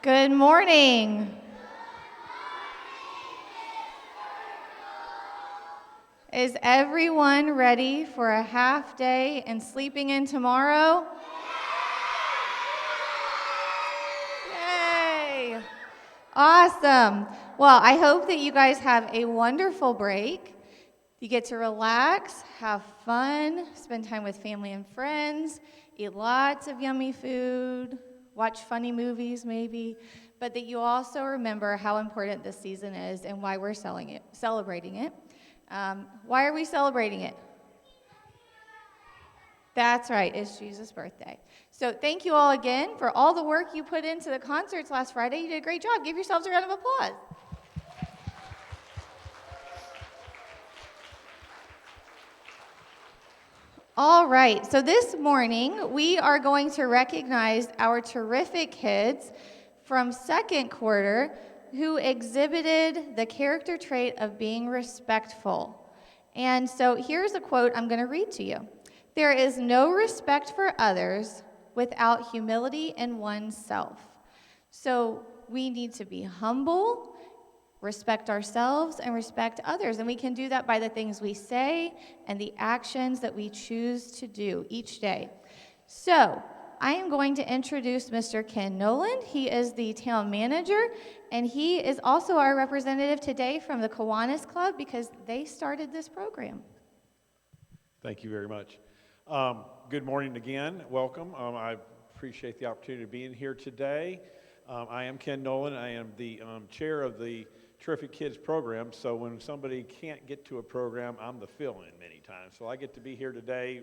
Good morning. Is everyone ready for a half day and sleeping in tomorrow? Yay! Awesome. Well, I hope that you guys have a wonderful break. You get to relax, have fun, spend time with family and friends, eat lots of yummy food, watch funny movies maybe, but that you also remember how important this season is and why we're celebrating it. Why are we celebrating it? That's right, it's Jesus' birthday. So thank you all again for all the work you put into the concerts last Friday. You did a great job. Give yourselves a round of applause. All right, so this morning we are going to recognize our terrific kids from second quarter who exhibited the character trait of being respectful. And so here's a quote I'm going to read to you. There is no respect for others without humility in oneself. So we need to be humble, respect ourselves, and respect others. And we can do that by the things we say and the actions that we choose to do each day. So I am going to introduce Mr. Ken Noland. He is the town manager, and he is also our representative today from the Kiwanis Club because they started this program. Thank you very much. Good morning again. Welcome. I appreciate the opportunity to be in here today. I am Ken Noland. I am the chair of the Terrific Kids program, so when somebody can't get to a program, I'm the fill-in many times. So I get to be here today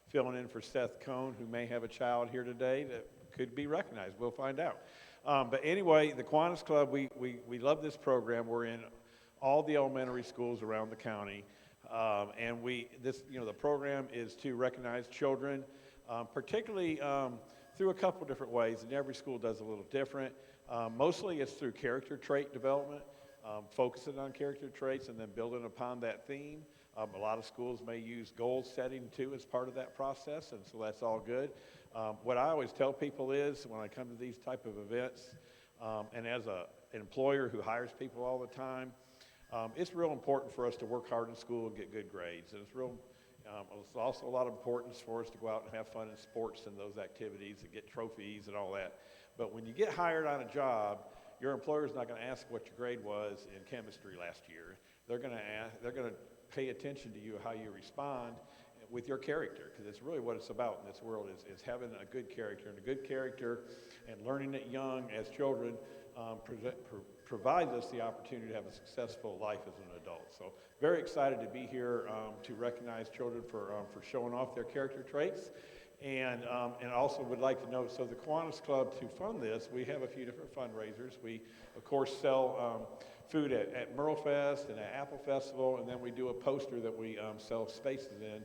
filling in for Seth Cohn, who may have a child here today that could be recognized. We'll find out. But anyway, the Kiwanis Club, we love this program. We're in all the elementary schools around the county, and the program is to recognize children, particularly through a couple different ways, and every school does a little different. Mostly it's through character trait development, focusing on character traits and then building upon that theme. A lot of schools may use goal setting too as part of that process, and so that's all good. What I always tell people is when I come to these type of events, and as an employer who hires people all the time, it's real important for us to work hard in school and get good grades. And it's also a lot of importance for us to go out and have fun in sports and those activities and get trophies and all that. But when you get hired on a job, your employer is not going to ask what your grade was in chemistry last year. They're going to pay attention to you, how you respond with your character, because it's really what it's about in this world is having a good character. And a good character and learning it young as children provides us the opportunity to have a successful life as an adult. So very excited to be here to recognize children for showing off their character traits. And also would like to note, so the Kiwanis Club, to fund this, we have a few different fundraisers. We, of course, sell food at Merle Fest and at Apple Festival, and then we do a poster that we sell spaces in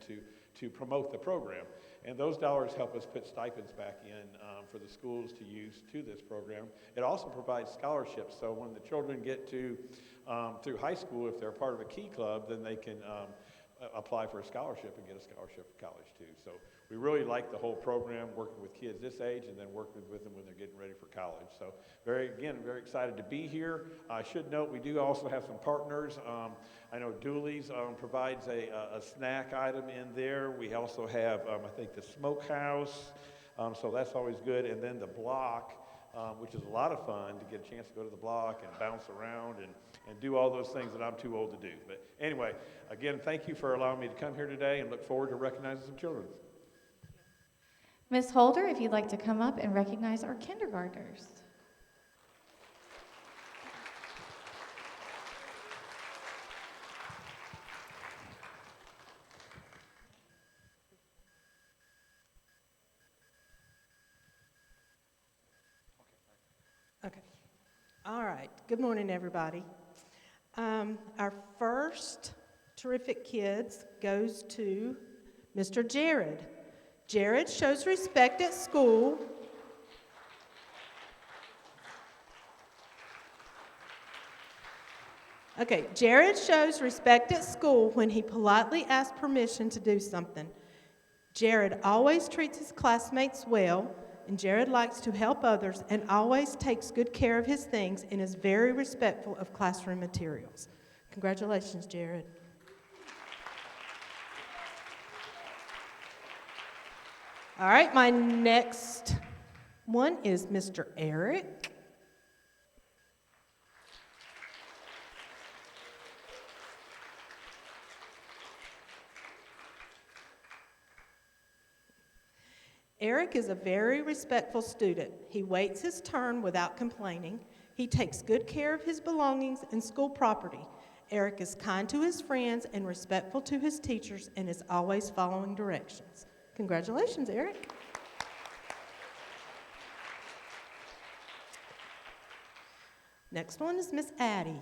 to promote the program. And those dollars help us put stipends back in for the schools to use to this program. It also provides scholarships, so when the children get to through high school, if they're part of a Key Club, then they can apply for a scholarship and get a scholarship for college too. So we really like the whole program, working with kids this age and then working with them when they're getting ready for college. So very excited to be here. I should note we do also have some partners. I know Dooley's provides a snack item in there. We also have, I think, the Smokehouse, so that's always good. And then the Block, which is a lot of fun to get a chance to go to the Block and bounce around and do all those things that I'm too old to do. But anyway, again, thank you for allowing me to come here today and look forward to recognizing some children. Ms. Holder, if you'd like to come up and recognize our kindergartners. Okay. All right. Good morning, everybody. Our first Terrific Kids goes to Mr. Jared. Jared shows respect at school. Okay, Jared shows respect at school when he politely asks permission to do something. Jared always treats his classmates well. and Jared likes to help others and always takes good care of his things and is very respectful of classroom materials. Congratulations, Jared. All right, my next one is Mr. Eric. Eric is a very respectful student. He waits his turn without complaining. He takes good care of his belongings and school property. Eric is kind to his friends and respectful to his teachers and is always following directions. Congratulations, Eric. Next one is Miss Addie.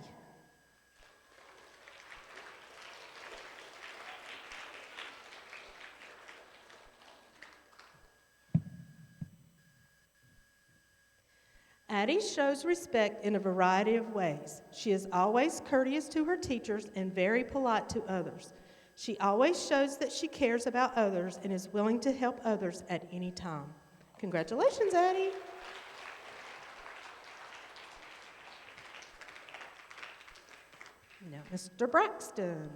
Addie shows respect in a variety of ways. She is always courteous to her teachers and very polite to others. She always shows that she cares about others and is willing to help others at any time. Congratulations, Addie. Now, Mr. Braxton.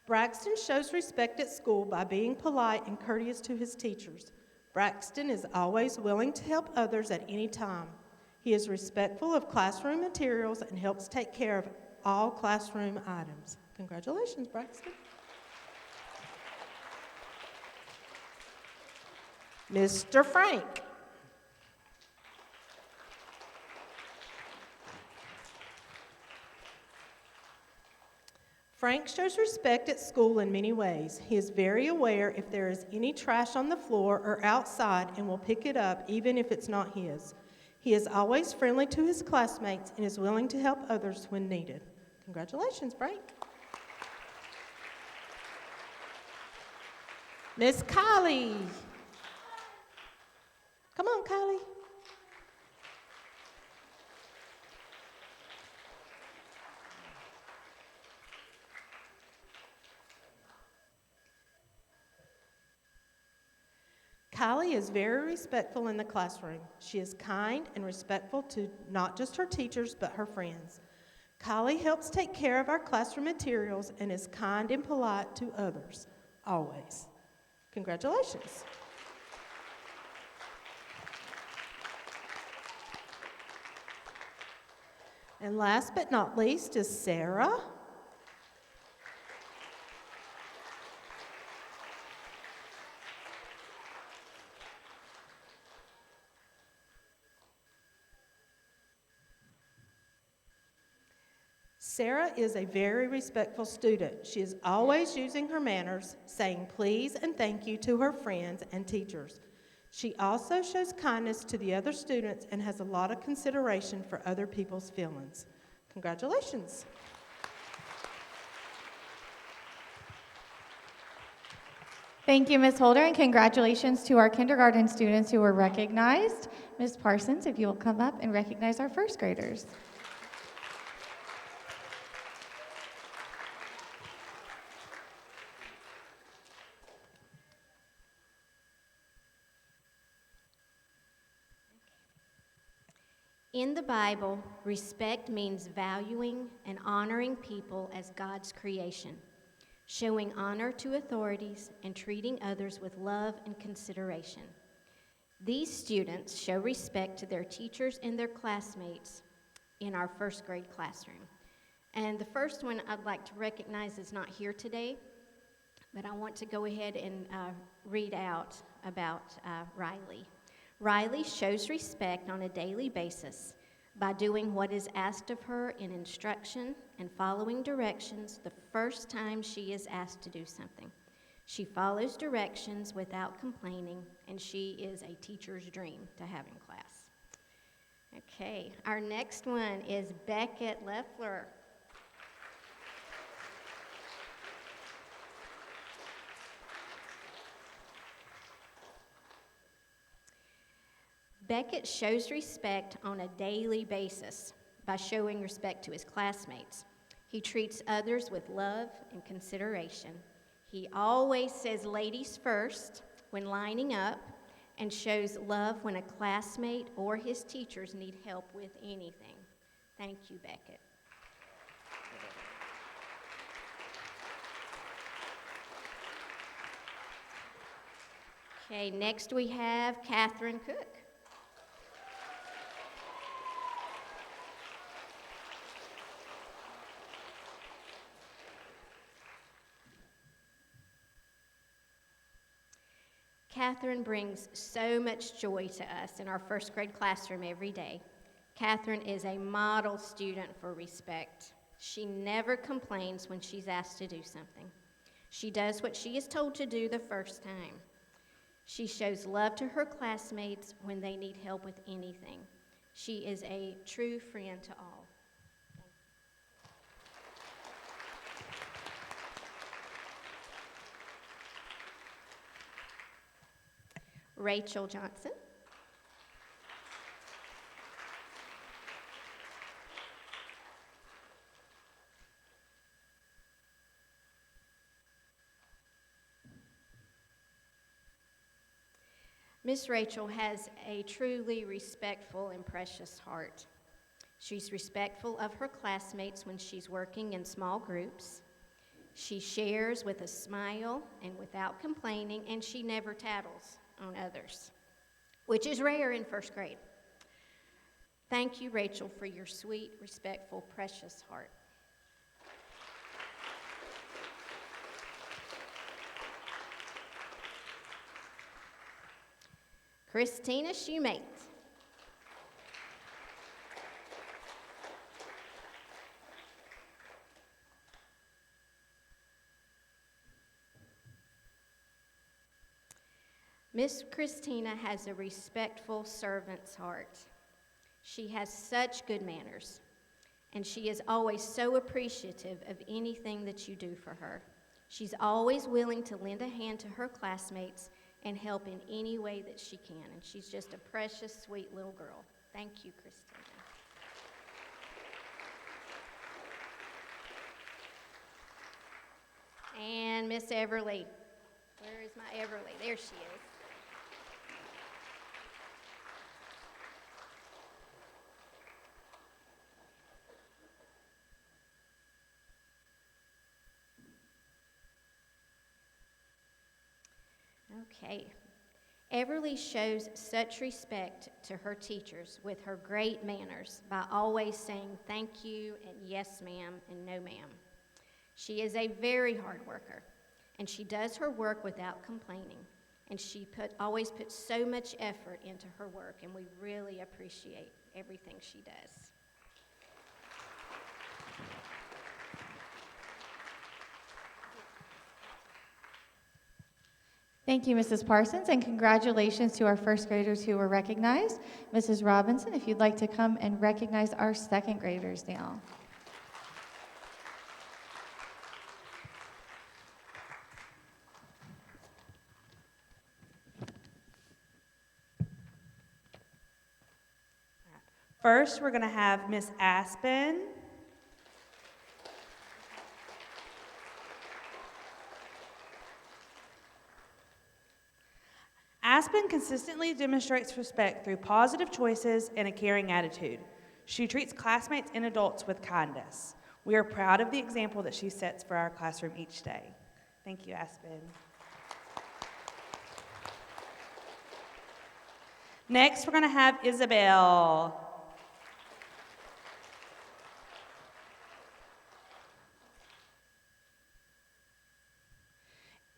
Braxton shows respect at school by being polite and courteous to his teachers. Braxton is always willing to help others at any time. He is respectful of classroom materials and helps take care of all classroom items. Congratulations, Braxton. Mr. Frank. Frank shows respect at school in many ways. He is very aware if there is any trash on the floor or outside and will pick it up even if it's not his. He is always friendly to his classmates and is willing to help others when needed. Congratulations, Frank. Miss Kylie. Come on, Kylie. Kylie is very respectful in the classroom. She is kind and respectful to not just her teachers, but her friends. Kylie helps take care of our classroom materials and is kind and polite to others, always. Congratulations. And last but not least is Sarah. Sarah is a very respectful student. She is always using her manners, saying please and thank you to her friends and teachers. She also shows kindness to the other students and has a lot of consideration for other people's feelings. Congratulations. Thank you, Ms. Holder, and congratulations to our kindergarten students who were recognized. Ms. Parsons, if you will come up and recognize our first graders. In the Bible, respect means valuing and honoring people as God's creation, showing honor to authorities, and treating others with love and consideration. These students show respect to their teachers and their classmates in our first grade classroom. And the first one I'd like to recognize is not here today, but I want to go ahead and read out about Riley. Riley shows respect on a daily basis by doing what is asked of her in instruction and following directions the first time she is asked to do something. She follows directions without complaining, and she is a teacher's dream to have in class. Okay, our next one is Beckett Leffler. Beckett shows respect on a daily basis by showing respect to his classmates. He treats others with love and consideration. He always says ladies first when lining up and shows love when a classmate or his teachers need help with anything. Thank you, Beckett. Okay, next we have Catherine Cook. Catherine brings so much joy to us in our first grade classroom every day. Catherine is a model student for respect. She never complains when she's asked to do something. She does what she is told to do the first time. She shows love to her classmates when they need help with anything. She is a true friend to all. Rachel Johnson. Miss Rachel has a truly respectful and precious heart. She's respectful of her classmates when she's working in small groups. She shares with a smile and without complaining, and she never tattles on others, which is rare in first grade. Thank you, Rachel, for your sweet, respectful, precious heart. Christina Shoemate. Miss Christina has a respectful servant's heart. She has such good manners, and she is always so appreciative of anything that you do for her. She's always willing to lend a hand to her classmates and help in any way that she can, and she's just a precious, sweet little girl. Thank you, Christina. And Miss Everly. Where is my Everly? There she is. Okay. Everly shows such respect to her teachers with her great manners by always saying thank you and yes ma'am and no ma'am. She is a very hard worker, and she does her work without complaining, and she always puts so much effort into her work, and we really appreciate everything she does. Thank you, Mrs. Parsons, and congratulations to our first graders who were recognized. Mrs. Robinson, if you'd like to come and recognize our second graders now. First, we're going to have Miss Aspen. Aspen consistently demonstrates respect through positive choices and a caring attitude. She treats classmates and adults with kindness. We are proud of the example that she sets for our classroom each day. Thank you, Aspen. Next, we're going to have Isabel.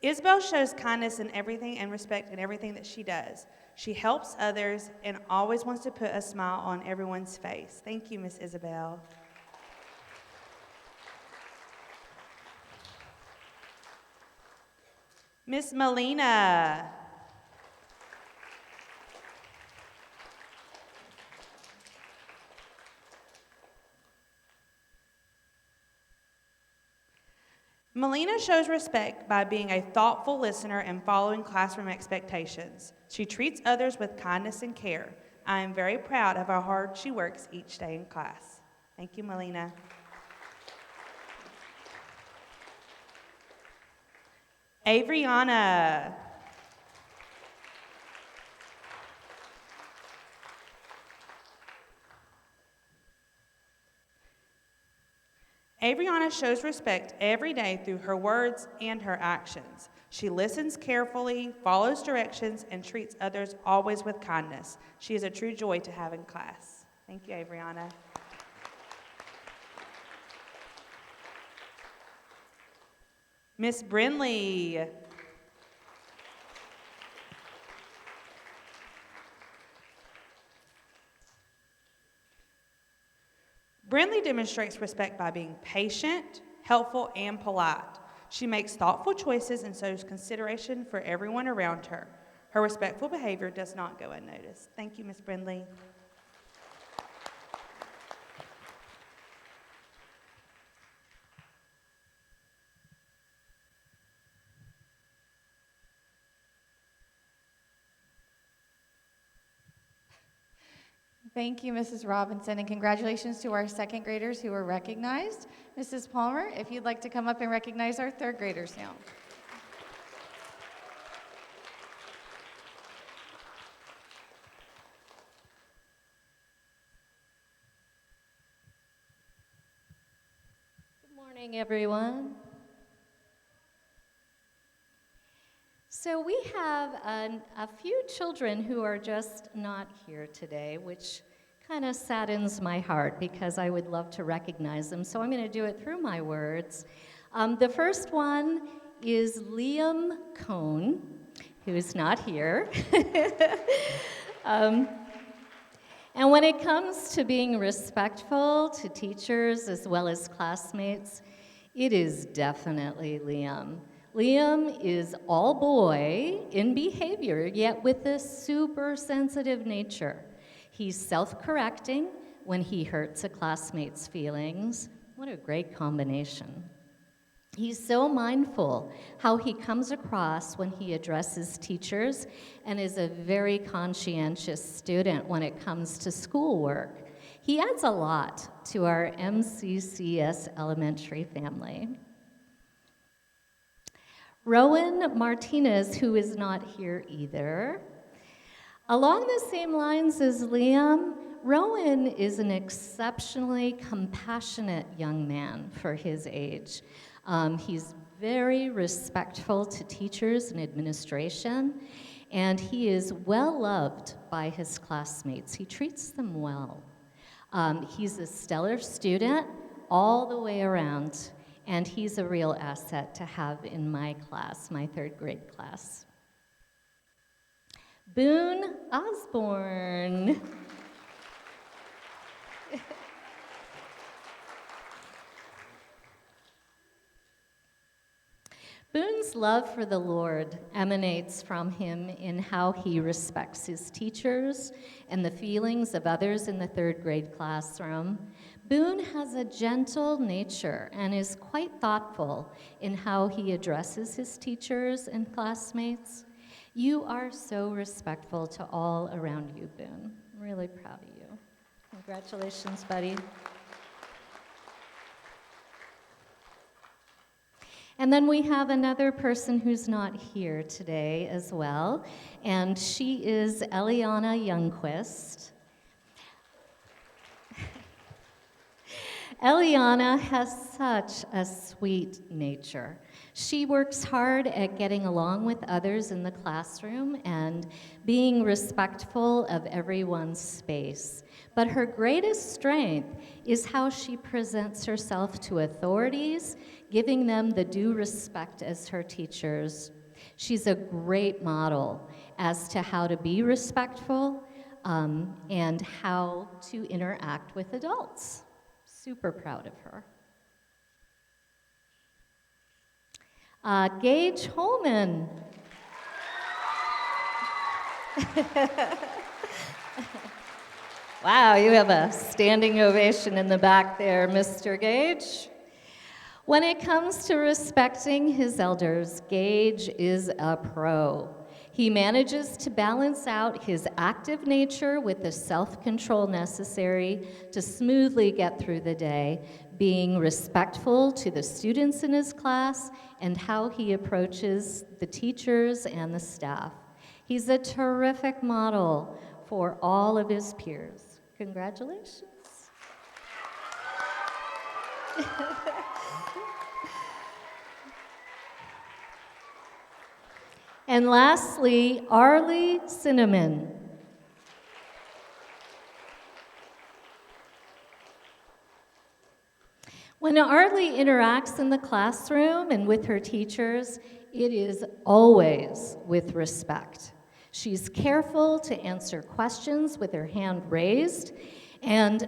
Isabel shows kindness in everything and respect in everything that she does. She helps others and always wants to put a smile on everyone's face. Thank you, Miss Isabel. Miss Melina. Melina shows respect by being a thoughtful listener and following classroom expectations. She treats others with kindness and care. I am very proud of how hard she works each day in class. Thank you, Melina. Avriana. Avriana shows respect every day through her words and her actions. She listens carefully, follows directions, and treats others always with kindness. She is a true joy to have in class. Thank you, Avriana. Miss Brinley. Brinley demonstrates respect by being patient, helpful, and polite. She makes thoughtful choices and shows consideration for everyone around her. Her respectful behavior does not go unnoticed. Thank you, Miss Brinley. Thank you, Mrs. Robinson, and congratulations to our second graders who were recognized. Mrs. Palmer, if you'd like to come up and recognize our third graders now. Good morning, everyone. So we have a few children who are just not here today, which kind of saddens my heart because I would love to recognize them. So I'm going to do it through my words. The first one is Liam Cohn, who's not here. And when it comes to being respectful to teachers as well as classmates, it is definitely Liam. Liam is all boy in behavior, yet with a super sensitive nature. He's self-correcting when he hurts a classmate's feelings. What a great combination. He's so mindful how he comes across when he addresses teachers and is a very conscientious student when it comes to schoolwork. He adds a lot to our MCCS elementary family. Rowan Martinez, who is not here either. Along the same lines as Liam, Rowan is an exceptionally compassionate young man for his age. He's very respectful to teachers and administration, and he is well loved by his classmates. He treats them well. He's a stellar student all the way around, and he's a real asset to have in my class, my third grade class. Boone Osborne. Boone's love for the Lord emanates from him in how he respects his teachers and the feelings of others in the third grade classroom. Boone has a gentle nature and is quite thoughtful in how he addresses his teachers and classmates. You are so respectful to all around you, Boone. I'm really proud of you. Congratulations, buddy. And then we have another person who's not here today as well, and she is Eliana Youngquist. Eliana has such a sweet nature. She works hard at getting along with others in the classroom and being respectful of everyone's space. But her greatest strength is how she presents herself to authorities, giving them the due respect as her teachers. She's a great model as to how to be respectful and how to interact with adults. Super proud of her. Gage Holman. Wow, you have a standing ovation in the back there, Mr. Gage. When it comes to respecting his elders, Gage is a pro. He manages to balance out his active nature with the self-control necessary to smoothly get through the day. being respectful to the students in his class, and how he approaches the teachers and the staff. He's a terrific model for all of his peers. Congratulations. And lastly, Arlie Cinnamon. When Arlie interacts in the classroom and with her teachers, it is always with respect. She's careful to answer questions with her hand raised and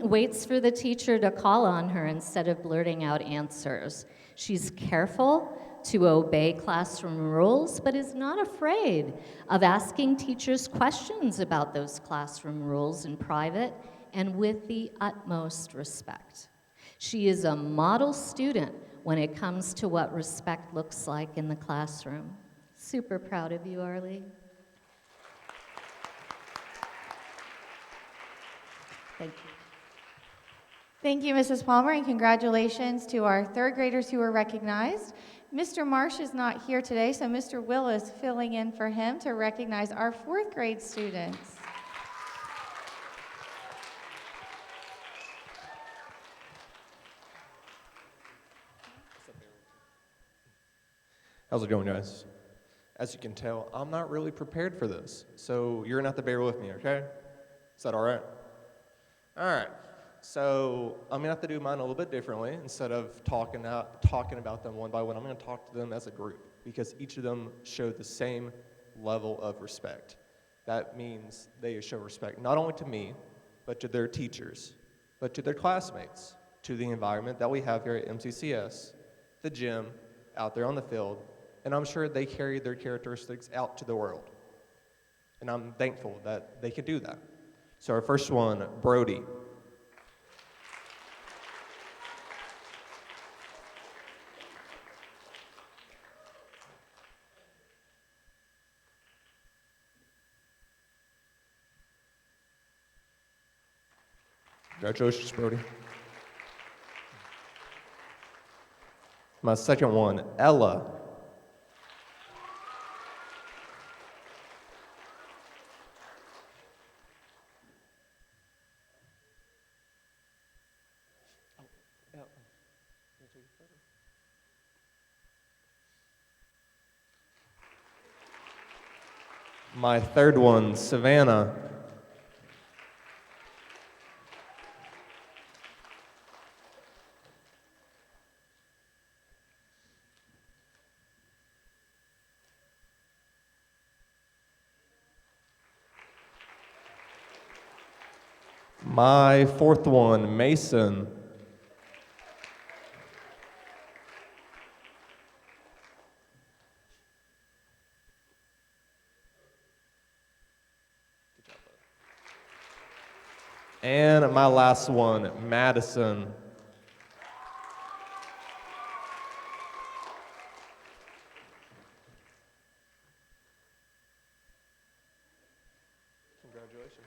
waits for the teacher to call on her instead of blurting out answers. She's careful to obey classroom rules, but is not afraid of asking teachers questions about those classroom rules in private and with the utmost respect. She is a model student when it comes to what respect looks like in the classroom. Super proud of you, Arlie. Thank you. Thank you, Mrs. Palmer, and congratulations to our third graders who were recognized. Mr. Marsh is not here today, so Mr. Will is filling in for him to recognize our fourth grade students. How's it going, guys? As you can tell, I'm not really prepared for this, so you're gonna have to bear with me, okay? Is that all right? All right. So I'm gonna have to do mine a little bit differently. Instead of talking about them one by one, I'm gonna talk to them as a group because each of them showed the same level of respect. That means they show respect not only to me, but to their teachers, but to their classmates, to the environment that we have here at MCCS, the gym, out there on the field, and I'm sure they carry their characteristics out to the world. And I'm thankful that they can do that. So our first one, Brody. Congratulations, Brody. My second one, Ella. My third one, Savannah. My fourth one, Mason. And my last one, Madison. Congratulations.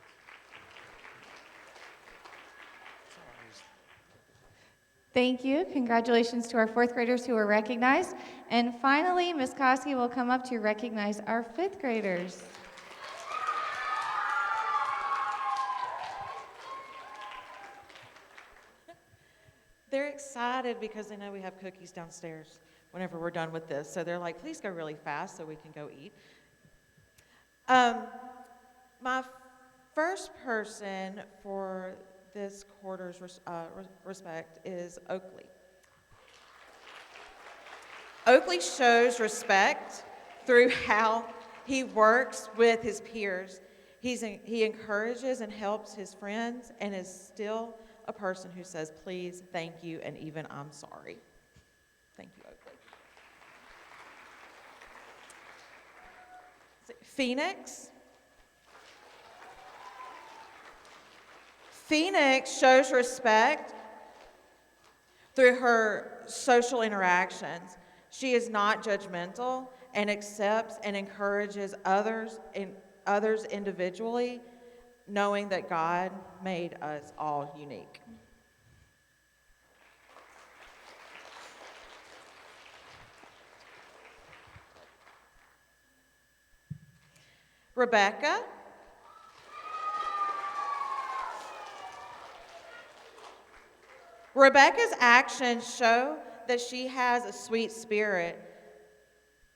Thank you. Congratulations to our fourth graders who were recognized. And finally, Ms. Koski will come up to recognize our fifth graders. They're excited because they know we have cookies downstairs whenever we're done with this. So they're like, please go really fast so we can go eat. My first person for this quarter's respect is Oakley. Oakley shows respect through how he works with his peers. He encourages and helps his friends and is still a person who says please, thank you, and even I'm sorry. Thank you, Oakley. Phoenix. Phoenix shows respect through her social interactions. She is not judgmental and accepts and encourages others individually, knowing that God made us all unique. Rebecca. Rebecca's actions show that she has a sweet spirit.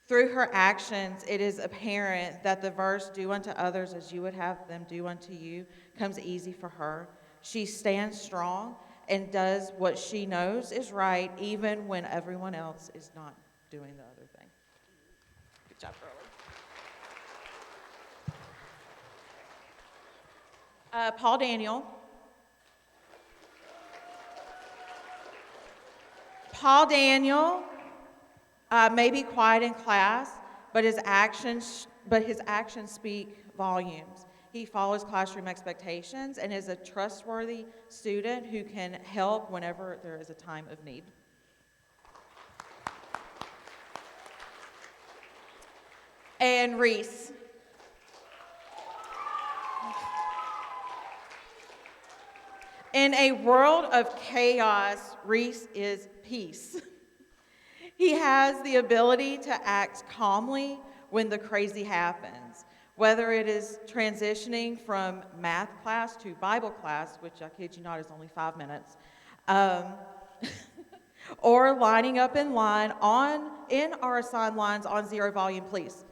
Through her actions, it is apparent that the verse, do unto others as you would have them do unto you, comes easy for her. She stands strong and does what she knows is right, even when everyone else is not doing the other thing. Good job, Burley. Paul Daniel. Paul Daniel may be quiet in class, but his actions speak volumes. He follows classroom expectations and is a trustworthy student who can help whenever there is a time of need. And Reese. In a world of chaos, Reese is peace. He has the ability to act calmly when the crazy happens, whether it is transitioning from math class to Bible class, which I kid you not is only 5 minutes, or lining up in line in our assigned lines on 0 volume, please.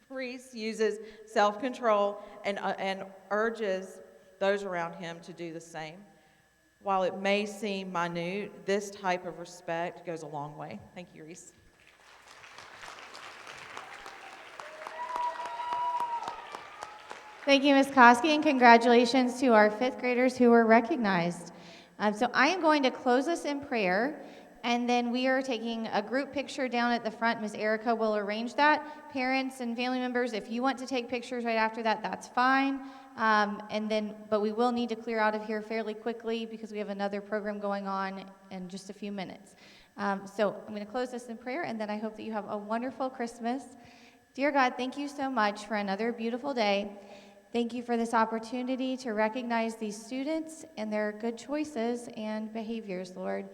Reese uses self-control and urges those around him to do the same. While it may seem minute, this type of respect goes a long way. Thank you, Reese. Thank you, Ms. Koski, and congratulations to our 5th graders who were recognized. So I am going to close us in prayer, and then we are taking a group picture down at the front. Ms. Erica will arrange that. Parents and family members, if you want to take pictures right after that, that's fine. But we will need to clear out of here fairly quickly because we have another program going on in just a few minutes. So I'm going to close this in prayer, and then I hope that you have a wonderful Christmas. Dear God, thank you so much for another beautiful day. Thank you for this opportunity to recognize these students and their good choices and behaviors, Lord.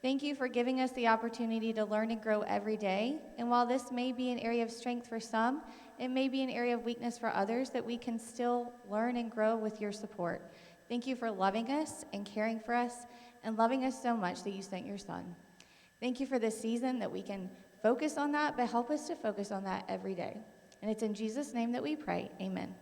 Thank you for giving us the opportunity to learn and grow every day. And while this may be an area of strength for some, it may be an area of weakness for others, that we can still learn and grow with your support. Thank you for loving us and caring for us and loving us so much that you sent your Son. Thank you for this season that we can focus on that, but help us to focus on that every day. And it's in Jesus' name that we pray. Amen.